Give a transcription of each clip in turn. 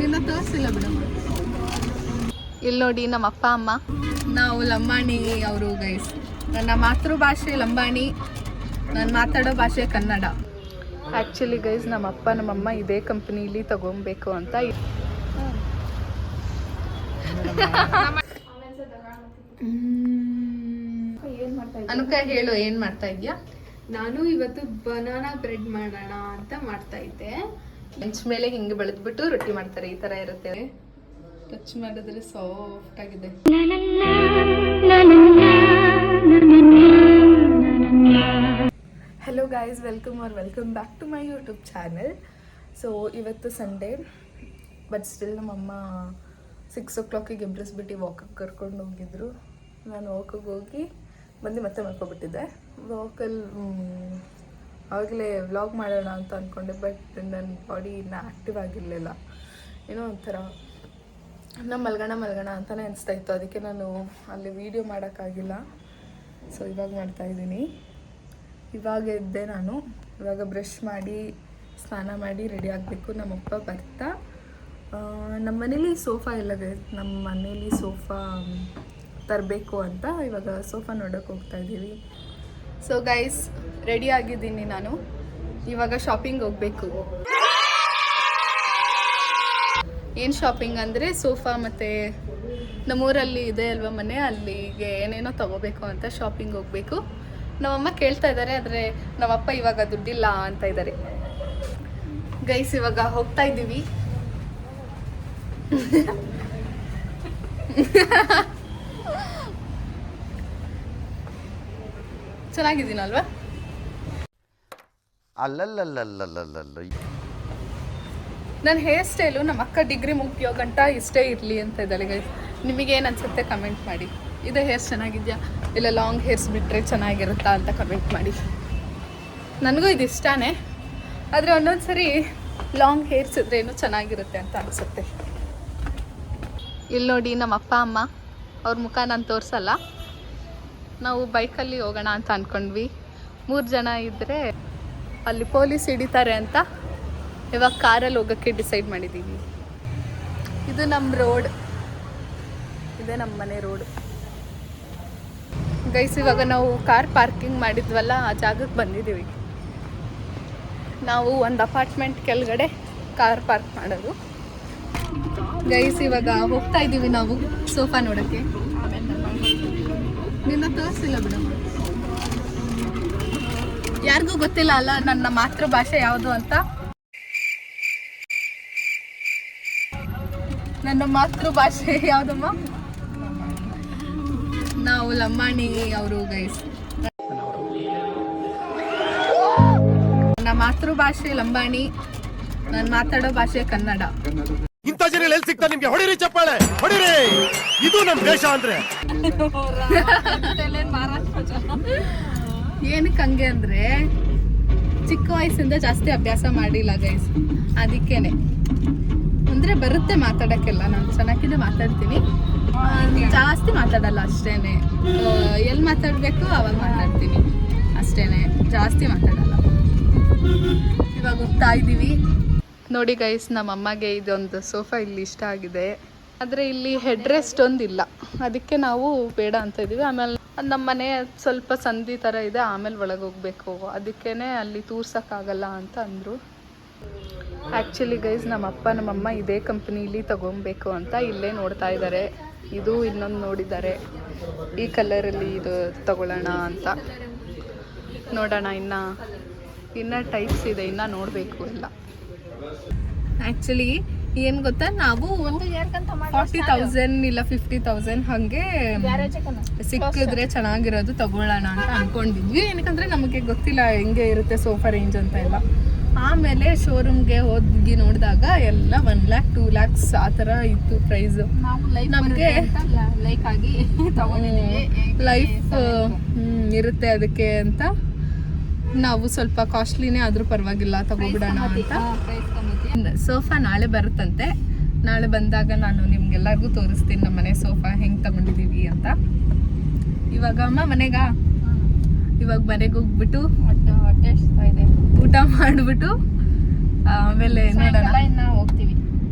ನಿನ್ನ ತೋರಿಸಿಲ್ಲ ಬಿಡಮ್ಮ. ಇಲ್ಲಿ ನೋಡಿ ನಮ್ಮ ಅಪ್ಪ ಅಮ್ಮ, ನಾವು ಲಂಬಾಣಿ ಅವರು ಗೈಸ್. ನನ್ನ ಮಾತೃಭಾಷೆ ಲಂಬಾಣಿ, ನಾನು ಮಾತಾಡೋ ಭಾಷೆ ಕನ್ನಡ. ಆ್ಯಕ್ಚುಲಿ ಗೈಸ್ ನಮ್ಮ ಅಪ್ಪ ನಮ್ಮಮ್ಮ ಇದೇ ಕಂಪ್ನೀಲಿ ತಗೊಬೇಕು ಅಂತ. ಅನುಕ ಹೇಳು, ಏನ್ ಮಾಡ್ತಾ ಇದ್ಯಾ? ನಾನು ಇವತ್ತು ಬನಾನಾ ಬ್ರೆಡ್ ಮಾಡೋಣ ಅಂತ ಮಾಡ್ತಾ ಇದ್ದೆ. ಹೆಂಚ್ ಮೇಲೆ ಹಿಂಗೆ ಬೆಳೆದ್ಬಿಟ್ಟು ರೊಟ್ಟಿ ಮಾಡ್ತಾರೆ, ಈ ತರ ಇರುತ್ತೆ. ಟಚ್ ಮಾಡಿದ್ರೆ ಸಾಫ್ಟ್ ಆಗಿದೆ. Hello guys, welcome back to my YouTube channel. So ಇವತ್ತು ಸಂಡೇ, ಬಟ್ ಸ್ಟಿಲ್ ನಮ್ಮಮ್ಮ 6 o'clock ಎಬ್ರಿಸ್ಬಿಟ್ಟು ವಾಕಿಗೆ ಕರ್ಕೊಂಡು ಹೋಗಿದ್ರು. ನಾನು ವಾಕಿಗೆ ಹೋಗಿ ಬಂದು ಮತ್ತೆ ಮಲ್ಕೊಬಿಟ್ಟಿದ್ದೆ. ವಾಕಲ್ಲಿ ಆವಾಗಲೇ ವ್ಲಾಗ್ ಮಾಡೋಣ ಅಂತ ಅಂದ್ಕೊಂಡೆ, ಬಟ್ ನನ್ನ ಬಾಡಿ ಇನ್ನೂ ಆ್ಯಕ್ಟಿವ್ ಆಗಿರಲಿಲ್ಲ. ಏನೋ ಒಂಥರ ಮಲ್ಗೋಣ ಅಂತಲೇ ಅನಿಸ್ತಾಯಿತ್ತು. ಅದಕ್ಕೆ ನಾನು ಅಲ್ಲಿ ವೀಡಿಯೋ ಮಾಡೋಕ್ಕಾಗಿಲ್ಲ. ಸೊ ಇವಾಗ ಮಾಡ್ತಾಯಿದ್ದೀನಿ. ಇವಾಗ ಎದ್ದೆ ನಾನು. ಇವಾಗ ಬ್ರಷ್ ಮಾಡಿ ಸ್ನಾನ ಮಾಡಿ ರೆಡಿ ಆಗಬೇಕು. ನಮ್ಮಪ್ಪ ಬರ್ತಾ ನಮ್ಮ ಮನೇಲಿ ಸೋಫಾ ಇಲ್ಲ, ನಮ್ಮ ಮನೇಲಿ ಸೋಫಾ ತರಬೇಕು ಅಂತ ಇವಾಗ ಸೋಫಾ ನೋಡೋಕೆ ಹೋಗ್ತಾ ಇದ್ದೀವಿ. ಸೊ ಗೈಸ್, ರೆಡಿ ಆಗಿದ್ದೀನಿ ನಾನು. ಇವಾಗ ಶಾಪಿಂಗ್ ಹೋಗಬೇಕು. ಏನು ಶಾಪಿಂಗ್ ಅಂದರೆ ಸೋಫಾ ಮತ್ತು ನಮ್ಮೂರಲ್ಲಿ ಇದೆ ಅಲ್ವ ಮನೆ, ಅಲ್ಲಿಗೆ ಏನೇನೋ ತಗೋಬೇಕು ಅಂತ ಶಾಪಿಂಗ್ ಹೋಗಬೇಕು. ನಮ್ಮಮ್ಮ ಕೇಳ್ತಾ ಇದ್ದಾರೆ, ಆದರೆ ನಮ್ಮಪ್ಪ ಇವಾಗ ದುಡ್ಡಿಲ್ಲ ಅಂತ ಇದ್ದಾರೆ. ಗೈಸ್ ಇವಾಗ ಹೋಗ್ತಾ ಇದ್ದೀವಿ. ಚೆನ್ನಾಗಿದ್ದೀನಲ್ವಾ? ನನ್ನ ಹೇರ್ ಸ್ಟೈಲು ನಮ್ಮ ಅಕ್ಕ ಡಿಗ್ರಿ ಮುಗಿಯೋ ಗಂಟ ಇಷ್ಟೇ ಇರಲಿ ಅಂತ ಇದ್ದಾಳೆ ಗೈಸ್. ನಿಮಗೇನು ಅನ್ಸುತ್ತೆ ಕಮೆಂಟ್ ಮಾಡಿ. ಇದೇ ಹೇರ್ಸ್ ಚೆನ್ನಾಗಿದೆಯಾ ಇಲ್ಲ ಲಾಂಗ್ ಹೇರ್ಸ್ ಬಿಟ್ಟರೆ ಚೆನ್ನಾಗಿರುತ್ತಾ ಅಂತ ಕಮೆಂಟ್ ಮಾಡಿ. ನನಗೂ ಇದು ಇಷ್ಟನೇ, ಆದರೆ ಒಂದೊಂದು ಸರಿ ಲಾಂಗ್ ಹೇರ್ಸ್ ಇದ್ರೆ ಏನೋ ಚೆನ್ನಾಗಿರುತ್ತೆ ಅಂತ ಅನಿಸುತ್ತೆ. ಇಲ್ಲಿ ನೋಡಿ ನಮ್ಮ ಅಪ್ಪ ಅಮ್ಮ, ಅವ್ರ ಮುಖ ನಾನು ತೋರಿಸಲ್ಲ. ನಾವು ಬೈಕಲ್ಲಿ ಹೋಗೋಣ ಅಂತ ಅಂದ್ಕೊಂಡ್ವಿ. 3 ಜನ ಇದ್ದರೆ ಅಲ್ಲಿ ಪೊಲೀಸ್ ಹಿಡಿತಾರೆ ಅಂತ ಇವಾಗ ಕಾರಲ್ಲಿ ಹೋಗೋಕ್ಕೆ ಡಿಸೈಡ್ ಮಾಡಿದ್ದೀವಿ. ಇದು ನಮ್ಮ ರೋಡ್, ಇದೇ ನಮ್ಮ ಮನೆ ರೋಡು ಗೈಸ್. ಇವಾಗ ನಾವು ಕಾರ್ ಪಾರ್ಕಿಂಗ್ ಮಾಡಿದ್ವಲ್ಲ, ಆ ಜಾಗಕ್ಕೆ ಬಂದಿದ್ದೀವಿ. ನಾವು ಒಂದು ಅಪಾರ್ಟ್ಮೆಂಟ್ ಕೆಳಗಡೆ ಕಾರ್ ಪಾರ್ಕ್ ಮಾಡೋದು ಗೈಸ್. ಇವಾಗ ಹೋಗ್ತಾ ಇದ್ದೀವಿ ನಾವು ಸೋಫಾ ನೋಡೋಕ್ಕೆ. ನಿನ್ನ ತೋರಿಸಿಲ್ಲ ಬಿಡಮ್ಮ. ಯಾರಿಗೂ ಗೊತ್ತಿಲ್ಲ ಅಲ್ಲ ನನ್ನ ಮಾತೃಭಾಷೆ ಯಾವುದು ಅಂತ. ನನ್ನ ಮಾತೃಭಾಷೆ ಯಾವುದಮ್ಮ? ನಾವು ಲಂಬಾಣಿ ಅವರು ಗೈಸ್. ನನ್ನ ಮಾತೃಭಾಷೆ ಲಂಬಾಣಿ, ನಾನು ಮಾತಾಡೋ ಭಾಷೆ ಕನ್ನಡ. ಇಂಥ ಜನ ಎಲ್ಲಿ ಸಿಗ್ತಾರೆ ನಿಮ್ಗೆ? ಹೊಡಿರಿ ಚಪ್ಪಾಳೆ, ಹೊಡಿರಿ. ಇದು ನಮ್ಮ ದೇಶ ಅಂದ್ರೆ. ಏನಕ್ಕೆ ಹಂಗೆ ಅಂದರೆ ಚಿಕ್ಕ ವಯಸ್ಸಿಂದ ಜಾಸ್ತಿ ಅಭ್ಯಾಸ ಮಾಡಿಲ್ಲ ಗೈಸ್, ಅದಕ್ಕೇನೆ. ಅಂದರೆ ಬರುತ್ತೆ ಮಾತಾಡೋಕ್ಕೆಲ್ಲ, ನಾನು ಚೆನ್ನಾಗಿದೆ ಮಾತಾಡ್ತೀನಿ, ಜಾಸ್ತಿ ಮಾತಾಡಲ್ಲ ಅಷ್ಟೇನೆ. ಎಲ್ಲಿ ಮಾತಾಡಬೇಕು ಅವಾಗ ಮಾತಾಡ್ತೀನಿ ಅಷ್ಟೇನೆ, ಜಾಸ್ತಿ ಮಾತಾಡಲ್ಲ. ಇವಾಗ ಹೋಗ್ತಾ ಇದ್ದೀವಿ ನೋಡಿ ಗೈಸ್. ನಮ್ಮಮ್ಮಗೆ ಇದೊಂದು ಸೋಫಾ ಇಲ್ಲಿ ಇಷ್ಟ ಆಗಿದೆ, ಆದರೆ ಇಲ್ಲಿ ಹೆಡ್ ರೆಸ್ಟ್ ಒಂದಿಲ್ಲ, ಅದಕ್ಕೆ ನಾವು ಬೇಡ ಅಂತ ಇದ್ದೀವಿ. ಆಮೇಲೆ ನಮ್ಮ ಮನೆ ಸ್ವಲ್ಪ ಸಂಧಿ ಥರ ಇದೆ, ಆಮೇಲೆ ಒಳಗೆ ಹೋಗಬೇಕು, ಅದಕ್ಕೇ ಅಲ್ಲಿ ತೂರ್ಸೋಕ್ಕಾಗಲ್ಲ ಅಂತ ಅಂದರು. ಆ್ಯಕ್ಚುಲಿ ಗೈಸ್ ನಮ್ಮ ಅಪ್ಪ ನಮ್ಮಮ್ಮ ಇದೇ ಕಂಪ್ನೀಲಿ ತಗೊಬೇಕು ಅಂತ ಇಲ್ಲೇ ನೋಡ್ತಾ ಇದ್ದಾರೆ. ಇದು ಇನ್ನೊಂದು ನೋಡಿದ್ದಾರೆ, ಈ ಕಲರಲ್ಲಿ ಇದು ತಗೊಳ್ಳೋಣ ಅಂತ. ನೋಡೋಣ, ಇನ್ನು ಟೈಪ್ಸ್ ಇದೆ, ಇನ್ನು ನೋಡಬೇಕು ಎಲ್ಲ. ಆ್ಯಕ್ಚುಲಿ ಏನು ಗೊತ್ತಾ, ನಾವು 40,000 ಇಲ್ಲ 50,000 ಹಾಗೆ ಸಿಕ್ಕಿದ್ರೆ ಚೆನ್ನಾಗಿರೋದು ತಗೊಳ್ಳೋಣ ಅಂತ ಅಂದ್ಕೊಂಡಿದ್ವಿ. ಏನಕ್ಕಂದರೆ ನಮಗೆ ಗೊತ್ತಿಲ್ಲ ಹೆಂಗೆ ಇರುತ್ತೆ ಸೋಫಾ ರೇಂಜ್ ಅಂತ ಎಲ್ಲ. ಆಮೇಲೆ ಶೋರೂಮ್ಗೆ ಹೋಗಿ ನೋಡಿದಾಗ ಎಲ್ಲ 1 lakh 2 lakhs ಆ ಥರ ಇತ್ತು ಪ್ರೈಸು. ನಮಗೆ ಲೈಫ್ ಇರುತ್ತೆ ಅದಕ್ಕೆ ಅಂತ ನಾವು ಸ್ವಲ್ಪ ಕಾಸ್ಟ್ಲಿನೇ ಆದರೂ ಪರವಾಗಿಲ್ಲ ತಗೋಬಿಡೋಣ ಅಂತ. ಸೋಫಾ ನಾಳೆ ಬರುತ್ತಂತೆ. ನಾಳೆ ಬಂದಾಗ ನಾನು ನಿಮ್ಗೆಲ್ಲರಿಗೂ ತೋರಿಸ್ತೀನಿ ನಮ್ಮ ಮನೆ ಸೋಫಾ ಹೆಂಗೆ ತಗೊಂಡಿದ್ದೀವಿ ಅಂತ. ಇವಾಗ ಅಮ್ಮ ಇವಾಗ ಮನೆಗೆ ಹೋಗ್ಬಿಟ್ಟು ಊಟ ಮಾಡಿಬಿಟ್ಟು ಆಮೇಲೆ ನೋಡೋಣ, ಹೋಗ್ತೀವಿ.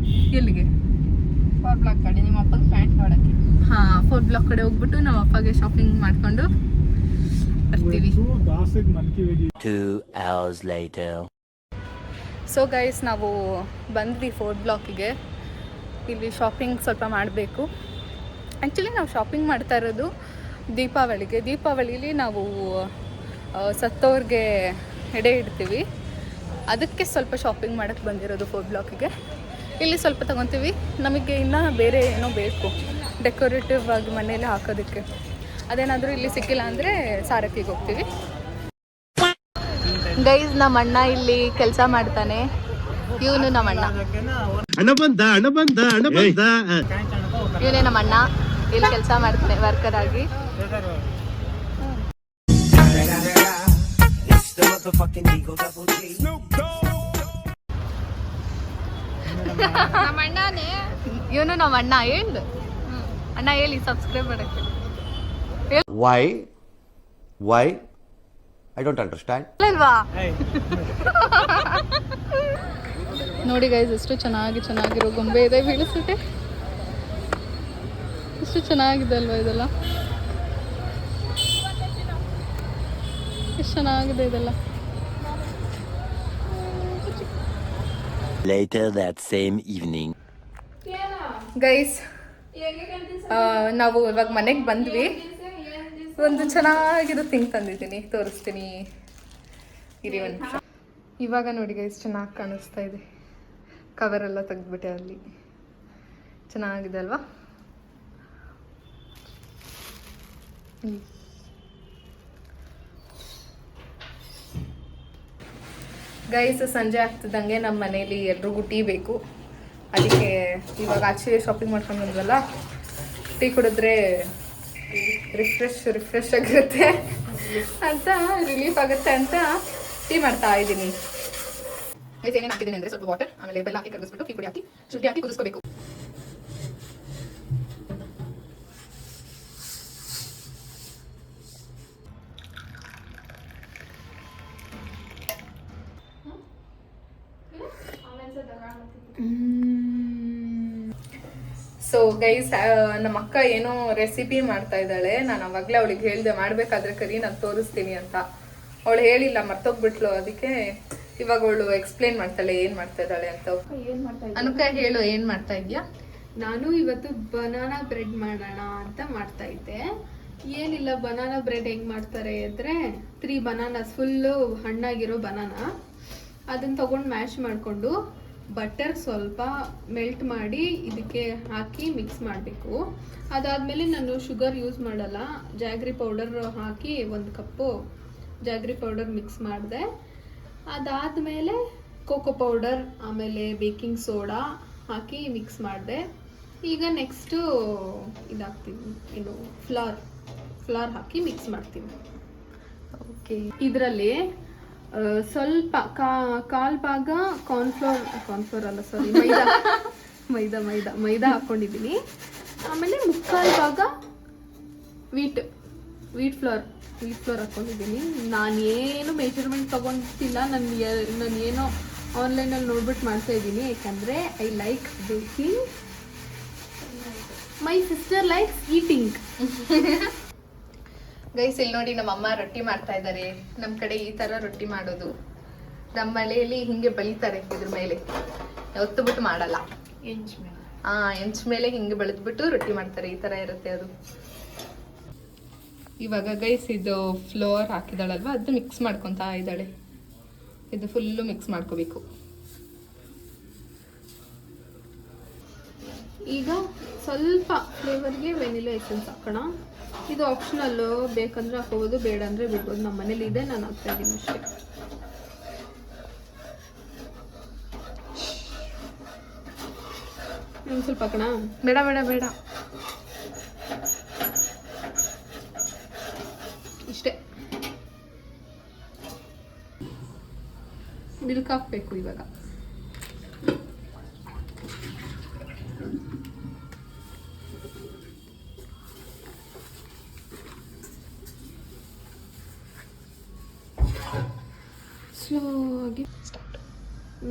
ಎಲ್ಲಿಗೆ? ಫೋರ್ತ್ ಬ್ಲಾಕ್ ಕಡೆ ಹೋಗ್ಬಿಟ್ಟು ನಮ್ಮ ಅಪ್ಪಗೆ ಶಾಪಿಂಗ್ ಮಾಡ್ಕೊಂಡು ಬರ್ತೀವಿ. 2 hours later. ಸೊ ಗೈಸ್, ನಾವು ಬಂದ್ವಿ ಫೋರ್ತ್ ಬ್ಲಾಕಿಗೆ. ಇಲ್ಲಿ ಶಾಪಿಂಗ್ ಸ್ವಲ್ಪ ಮಾಡಬೇಕು. ಆ್ಯಕ್ಚುಲಿ ನಾವು ಶಾಪಿಂಗ್ ಮಾಡ್ತಾ ಇರೋದು ದೀಪಾವಳಿಲಿ ನಾವು ಸತ್ತೋರ್ಗೆ ಎಡೆ ಇಡ್ತೀವಿ. ಅದಕ್ಕೆ ಸ್ವಲ್ಪ ಶಾಪಿಂಗ್ ಮಾಡೋಕ್ಕೆ ಬಂದಿರೋದು ಫೋರ್ತ್ ಬ್ಲಾಕಿಗೆ. ಇಲ್ಲಿ ಸ್ವಲ್ಪ ತೊಗೊತೀವಿ. ನಮಗೆ ಇನ್ನೂ ಬೇರೆ ಏನೋ ಬೇಕು ಡೆಕೋರೇಟಿವ್ ಆಗಿ ಮನೇಲಿ ಹಾಕೋದಕ್ಕೆ. ಅದೇನಾದರೂ ಇಲ್ಲಿ ಸಿಕ್ಕಿಲ್ಲ ಅಂದರೆ ಸಾರಕ್ಕಿಗೆ ಹೋಗ್ತೀವಿ. ಗೈಸ್, ನಮ್ಮ ಅಣ್ಣ ಇಲ್ಲಿ ಕೆಲಸ ಮಾಡ್ತಾನೆ. ಇವನು ನಮ್ಮ ಅಣ್ಣ, ಇವನೇ ನಮ್ಮ ಅಣ್ಣ. ಇಲ್ಲಿ ಕೆಲಸ ಮಾಡ್ತಾನೆ ವರ್ಕರ್ ಆಗಿ. ಇವನು ನಮ್ಮ ಅಣ್ಣ. ಹೇಳು ಅಣ್ಣ, ಹೇಳಿ ಸಬ್ಸ್ಕ್ರೈಬ್ ಮಾಡಕ್ಕೆ. Why? I don't understand. ಅಲ್ವಾ? ನೋಡಿ ಗೈಸ್, ಎಷ್ಟು ಚೆನ್ನಾಗಿರೋ ಗೊಂಬೆ ಇದೆ. ಬೀಳಿಸ್ಬಿಟ್ಟೆ. ಎಷ್ಟು ಚೆನ್ನಾಗಿದೆ ಅಲ್ವಾ ಇದೆಲ್ಲ? ಎಷ್ಟು ಚೆನ್ನಾಗಿದೆ ಇದೆಲ್ಲ. Later that same evening. Guys, ನಾವು ಇವಾಗ ಮನೆಗೆ ಬಂದ್ವಿ. ಒಂದು ಚೆನ್ನಾಗಿರೋ ಥಿಂಗ್ ತಂದಿದ್ದೀನಿ, ತೋರಿಸ್ತೀನಿ ಇರಿ ಒಂದು ನಿಮಿಷ. ಇವಾಗ ನೋಡಿ ಗೈಸ್, ಚೆನ್ನಾಗಿ ಕಾಣಿಸ್ತಾ ಇದೆ. ಕವರೆಲ್ಲ ತೆಗೆದ್ಬಿಟ್ಟೆ. ಅಲ್ಲಿ ಚೆನ್ನಾಗಿದೆ ಅಲ್ವಾ? ಗೈಸ್, ಸಂಜೆ ಆಗ್ತಿದ್ದಂಗೆ ನಮ್ಮ ಮನೇಲಿ ಎಲ್ರಿಗೂ ಟೀ ಬೇಕು. ಅದಕ್ಕೆ ಇವಾಗ ಆಚೆ ಶಾಪಿಂಗ್ ಮಾಡ್ಕೊಂಡು ಬಂದ್ವಲ್ಲ, ಟೀ ಕುಡಿದ್ರೆ ರಿಫ್ರೆಶ್ ಆಗಿರುತ್ತೆ ಅಂತ, ರಿಲೀಫ್ ಆಗುತ್ತೆ ಅಂತ ಟೀ ಮಾಡ್ತಾ ಇದ್ದೀನಿ. ಏನೇನು ಹಾಕಿದ್ದೀನಿ ಅಂದರೆ ಸ್ವಲ್ಪ ವಾಟರ್, ಆಮೇಲೆ ಬೆಲ್ಲ ಹಾಕಿ ಕರಗಿಸ್ಬಿಟ್ಟು ಟೀ ಪುಡಿ ಹಾಕಿ ಶುಂಠಿ ಹಾಕಿ ಕುದಿಸ್ಕೋಬೇಕು. ಸೊ ಗೈಸ್, ನಮ್ಮ ಅಕ್ಕ ಏನೋ ರೆಸಿಪಿ ಮಾಡ್ತಾ ಇದ್ದಾಳೆ. ನಾನು ಅವಾಗಲೇ ಅವಳಿಗೆ ಹೇಳಿದೆ ಮಾಡಬೇಕಾದ್ರೆ ಕರಿ, ನಾನು ತೋರಿಸ್ತೀನಿ ಅಂತ. ಅವಳು ಹೇಳಿಲ್ಲ, ಮರ್ತೋಗ್ಬಿಟ್ಲು. ಅದಕ್ಕೆ ಇವಾಗ ಅವಳು ಎಕ್ಸ್ಪ್ಲೇನ್ ಮಾಡ್ತಾಳೆ ಏನು ಮಾಡ್ತಾ ಇದ್ದಾಳೆ ಅಂತ. ಅನುಕ, ಹೇಳು, ಏನು ಮಾಡ್ತಾ ಇದೆಯಾ? ನಾನು ಇವತ್ತು ಬನಾನಾ ಬ್ರೆಡ್ ಮಾಡೋಣ ಅಂತ ಮಾಡ್ತಾ ಇದ್ದೆ. ಏನಿಲ್ಲ, ಬನಾನಾ ಬ್ರೆಡ್ ಹೆಂಗ್ ಮಾಡ್ತಾರೆ ಅಂದ್ರೆ 3 ಬನಾನಾಸ್, ಫುಲ್ಲು ಹಣ್ಣಾಗಿರೋ ಬನಾನಾ, ಅದನ್ನ ತಗೊಂಡು ಮ್ಯಾಶ್ ಮಾಡಿಕೊಂಡು ಬಟರ್ ಸ್ವಲ್ಪ ಮೆಲ್ಟ್ ಮಾಡಿ ಇದಕ್ಕೆ ಹಾಕಿ ಮಿಕ್ಸ್ ಮಾಡಬೇಕು. ಅದಾದಮೇಲೆ ನಾನು ಶುಗರ್ ಯೂಸ್ ಮಾಡಲ್ಲ, ಜಾಗ್ರಿ ಪೌಡರ್ ಹಾಕಿ 1 ಕಪ್ಪು ಜಾಗ್ರಿ ಪೌಡರ್ ಮಿಕ್ಸ್ ಮಾಡಿದೆ. ಅದಾದಮೇಲೆ ಕೋಕೋ ಪೌಡರ್ ಆಮೇಲೆ ಬೇಕಿಂಗ್ ಸೋಡಾ ಹಾಕಿ ಮಿಕ್ಸ್ ಮಾಡಿದೆ. ಈಗ ನೆಕ್ಸ್ಟು ಇದಾಗ್ತೀವಿ, ಇದು ಫ್ಲವರ್ ಹಾಕಿ ಮಿಕ್ಸ್ ಮಾಡ್ತೀವಿ. ಓಕೆ. ಇದರಲ್ಲಿ ಸ್ವಲ್ಪ ಕಾಲ್ ಭಾಗ ಕಾರ್ನ್ಫ್ಲೋರ್ ಅಲ್ಲ ಸಾರಿ ಮೈದಾ ಹಾಕೊಂಡಿದ್ದೀನಿ. ಆಮೇಲೆ 3/4 ಭಾಗ ವೀಟ್ ಫ್ಲೋರ್ ಹಾಕೊಂಡಿದ್ದೀನಿ. ನಾನೇನು ಮೆಜರ್ಮೆಂಟ್ ತಗೊಂಡಿಲ್ಲ, ನಾನು ಏನೋ ಆನ್ಲೈನಲ್ಲಿ ನೋಡ್ಬಿಟ್ಟು ಮಾಡ್ತಾ ಇದ್ದೀನಿ. ಯಾಕಂದರೆ I like baking, my sister likes eating. Guys, ಇಲ್ಲಿ ನೋಡಿ, ನಮ್ಮ ಅಮ್ಮ ರೊಟ್ಟಿ ಮಾಡ್ತಾ ಇದ್ದಾರೆ. ನಮ್ಮ ಕಡೆ ಈ ತರ ರೊಟ್ಟಿ ಮಾಡೋದು. ನಮ್ಮ ಮಳೆಯಲ್ಲಿ ಹಿಂಗೆ ಬಲಿತಾರೆ, ಇದ್ರ ಮೇಲೆ ಒತ್ತು ಬಿಟ್ಟು ಮಾಡಲ್ಲ. ಎಂಚ್ ಮೇಲೆ ಹಿಂಗೆ ಬೆಳೆದ್ಬಿಟ್ಟು ರೊಟ್ಟಿ ಮಾಡ್ತಾರೆ. ಈ ತರ ಇರುತ್ತೆ ಅದು. ಇವಾಗ ಗೈಸ್, ಇದು ಫ್ಲೋರ್ ಹಾಕಿದಾಳಲ್ವಾ, ಅದು ಮಿಕ್ಸ್ ಮಾಡ್ಕೊತಾ ಇದ್ದಾಳೆ. ಇದು ಫುಲ್ಲು ಮಿಕ್ಸ್ ಮಾಡ್ಕೋಬೇಕು. ಈಗ ಸ್ವಲ್ಪ ಫ್ಲೇವರ್ಗೆ ವೆನಿಲಾ ಎಸೆನ್ಸ್ ಹಾಕೋಣ. ಇದು ಆಪ್ಷನಲ್ಲು, ಬೇಕಂದ್ರೆ ಹಾಕೋಬೋದು, ಬೇಡ ಅಂದರೆ ಬಿಡ್ಬೋದು. ನಮ್ಮ ಮನೇಲಿ ಇದೆ, ನಾನು ಹಾಕ್ತಾ ಇದ್ದೀನಿ ಅಷ್ಟೇ. ಒಂದು ಸ್ವಲ್ಪ ಹಾಕೋಣ? ಬೇಡ ಬೇಡ ಬೇಡ, ಇಷ್ಟೇ. ಮಿಲ್ಕ್ ಹಾಕ್ಬೇಕು ಇವಾಗ. ಸ್ಲೋಗಿ ಸ್ಟಾರ್ಟ್.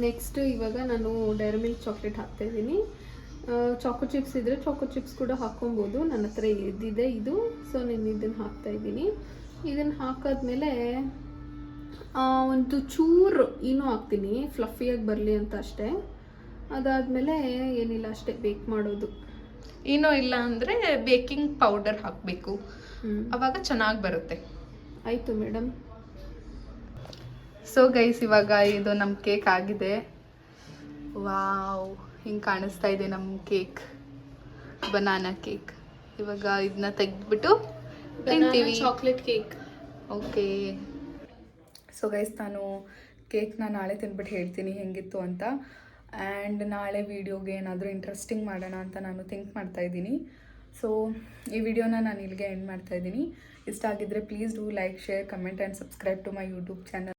ನೆಕ್ಸ್ಟ್ ಇವಾಗ ನಾನು ಡೈರಿ ಮಿಲ್ಕ್ ಚಾಕ್ಲೇಟ್ ಹಾಕ್ತಾ ಇದ್ದೀನಿ. ಚಾಕೋ ಚಿಪ್ಸ್ ಇದ್ದರೆ ಚಾಕೋ ಚಿಪ್ಸ್ ಕೂಡ ಹಾಕ್ಕೊಬೋದು. ನನ್ನ ಹತ್ರ ಇದ್ದಿದೆ ಇದು. ಸೊ ನಾನು ಇದನ್ನು ಹಾಕ್ತಾಯಿದ್ದೀನಿ. ಇದನ್ನು ಹಾಕಾದ್ಮೇಲೆ ಒಂದು ಚೂರು ಇನ್ನೂ ಹಾಕ್ತೀನಿ, ಫ್ಲಫಿಯಾಗಿ ಬರಲಿ ಅಂತ ಅಷ್ಟೇ. ಅದಾದಮೇಲೆ ಏನಿಲ್ಲ, ಅಷ್ಟೇ ಬೇಕ್ ಮಾಡೋದು. ಏನೋ ಇಲ್ಲ ಅಂದರೆ ಬೇಕಿಂಗ್ ಪೌಡರ್ ಹಾಕಬೇಕು, ಅವಾಗ ಚೆನ್ನಾಗಿ ಬರುತ್ತೆ. ಆಯಿತು ಮೇಡಮ್. ಸೊ ಗೈಸ್, ಇವಾಗ ಇದು ನಮ್ಮ ಕೇಕ್ ಆಗಿದೆ. ವಾವ್, ಹಿಂಗೆ ಕಾಣಿಸ್ತಾ ಇದೆ ನಮ್ಮ ಕೇಕ್, ಬನಾನಾ ಕೇಕ್. ಇವಾಗ ಇದನ್ನ ತೆಗೆದ್ಬಿಟ್ಟು ತಿಂತೀವಿ. Chocolate cake. Okay. So guys, ನಾನು ಕೇಕ್ನ ನಾಳೆ ತಿಂದ್ಬಿಟ್ಟು ಹೇಳ್ತೀನಿ ಹೆಂಗಿತ್ತು ಅಂತ. ಆ್ಯಂಡ್ ನಾಳೆ ವೀಡಿಯೋಗೆ ಏನಾದರೂ ಇಂಟ್ರೆಸ್ಟಿಂಗ್ ಮಾಡೋಣ ಅಂತ ನಾನು ಥಿಂಕ್ ಮಾಡ್ತಾಯಿದ್ದೀನಿ. ಸೊ ಈ ವಿಡಿಯೋನ ನಾನು ಇಲ್ಲಿಗೆ ಎಂಡ್ ಮಾಡ್ತಾಯಿದ್ದೀನಿ. ಇಷ್ಟ ಆಗಿದ್ದರೆ please do like, share, comment and subscribe to my YouTube channel.